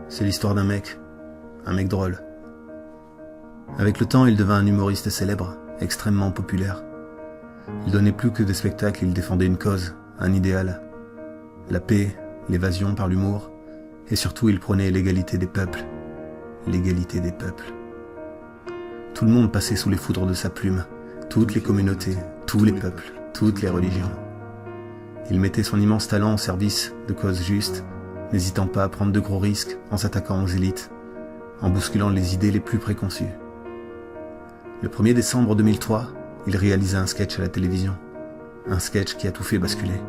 C'est l'histoire d'un mec drôle. Avec le temps, il devint un humoriste célèbre, extrêmement populaire. Il donnait plus que des spectacles, il défendait une cause, un idéal. La paix, l'évasion par l'humour, et surtout il prônait l'égalité des peuples. L'égalité des peuples. Tout le monde passait sous les foudres de sa plume, toutes les communautés, tous les peuples, toutes les religions. Il mettait son immense talent au service de causes justes, n'hésitant pas à prendre de gros risques en s'attaquant aux élites, en bousculant les idées les plus préconçues. Le 1er décembre 2003, il réalisa un sketch à la télévision, un sketch qui a tout fait basculer.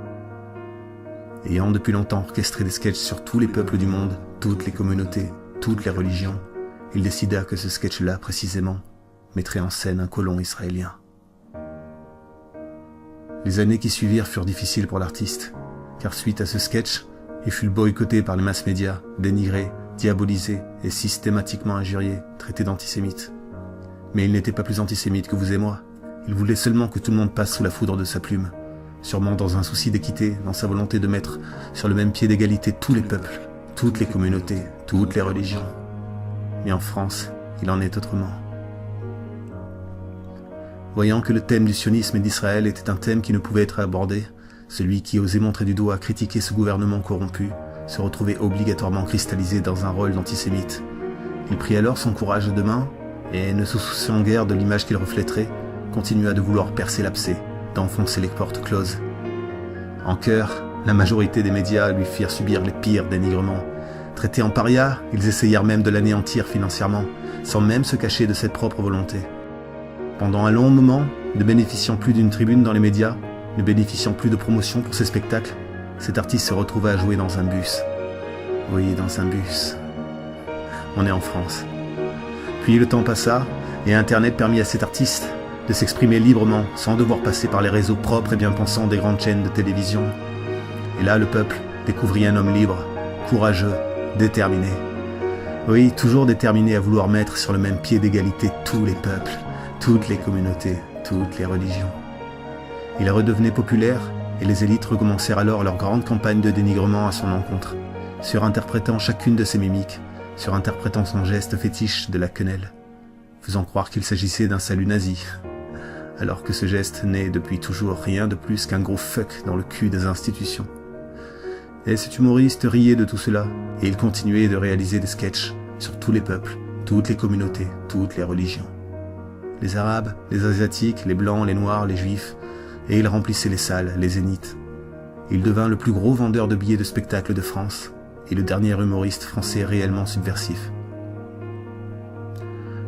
Ayant depuis longtemps orchestré des sketchs sur tous les peuples du monde, toutes les communautés, toutes les religions, il décida que ce sketch-là, précisément, mettrait en scène un colon israélien. Les années qui suivirent furent difficiles pour l'artiste, car suite à ce sketch, il fut boycotté par les mass médias, dénigré, diabolisé et systématiquement injurié, traité d'antisémite. Mais il n'était pas plus antisémite que vous et moi. Il voulait seulement que tout le monde passe sous la foudre de sa plume, sûrement dans un souci d'équité, dans sa volonté de mettre sur le même pied d'égalité tous les peuples, toutes les communautés, toutes les religions. Mais en France, il en est autrement. Voyant que le thème du sionisme et d'Israël était un thème qui ne pouvait être abordé, celui qui osait montrer du doigt, critiquer ce gouvernement corrompu, se retrouvait obligatoirement cristallisé dans un rôle d'antisémite. Il prit alors son courage à deux mains, et ne se souciant guère de l'image qu'il reflèterait, continua de vouloir percer l'abcès, d'enfoncer les portes closes. En chœur, la majorité des médias lui firent subir les pires dénigrements. Traités en paria, ils essayèrent même de l'anéantir financièrement, sans même se cacher de cette propre volonté. Pendant un long moment, ne bénéficiant plus d'une tribune dans les médias, ne bénéficiant plus de promotion pour ses spectacles, cet artiste se retrouva à jouer dans un bus. Oui, dans un bus. On est en France. Puis le temps passa, et Internet permit à cet artiste de s'exprimer librement, sans devoir passer par les réseaux propres et bien pensants des grandes chaînes de télévision. Et là, le peuple découvrit un homme libre, courageux, déterminé. Oui, toujours déterminé à vouloir mettre sur le même pied d'égalité tous les peuples, toutes les communautés, toutes les religions. Il redevenait populaire, et les élites recommencèrent alors leur grande campagne de dénigrement à son encontre, surinterprétant chacune de ses mimiques, surinterprétant son geste fétiche de la quenelle, faisant croire qu'il s'agissait d'un salut nazi, alors que ce geste n'est depuis toujours rien de plus qu'un gros fuck dans le cul des institutions. Et cet humoriste riait de tout cela, et il continuait de réaliser des sketchs sur tous les peuples, toutes les communautés, toutes les religions. Les Arabes, les Asiatiques, les Blancs, les Noirs, les Juifs, et il remplissait les salles, les zéniths. Il devint le plus gros vendeur de billets de spectacle de France, et le dernier humoriste français réellement subversif.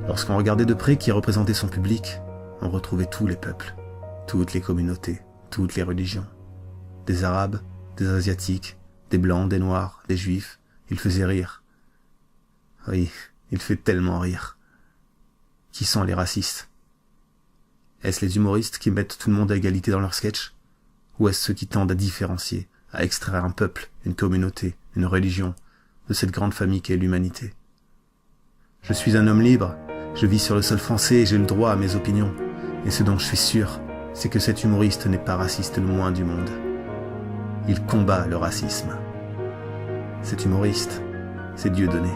Lorsqu'on regardait de près qui représentait son public, on retrouvait tous les peuples, toutes les communautés, toutes les religions. Des Arabes, des Asiatiques, des Blancs, des Noirs, des Juifs, il faisait rire. Oui, il fait tellement rire. Qui sont les racistes? Est-ce les humoristes qui mettent tout le monde à égalité dans leurs sketchs? Ou est-ce ceux qui tendent à différencier, à extraire un peuple, une communauté, une religion, de cette grande famille qu'est l'humanité? Je suis un homme libre, je vis sur le sol français et j'ai le droit à mes opinions. Et ce dont je suis sûr, c'est que cet humoriste n'est pas raciste le moins du monde. Il combat le racisme. Cet humoriste, c'est Dieudonné.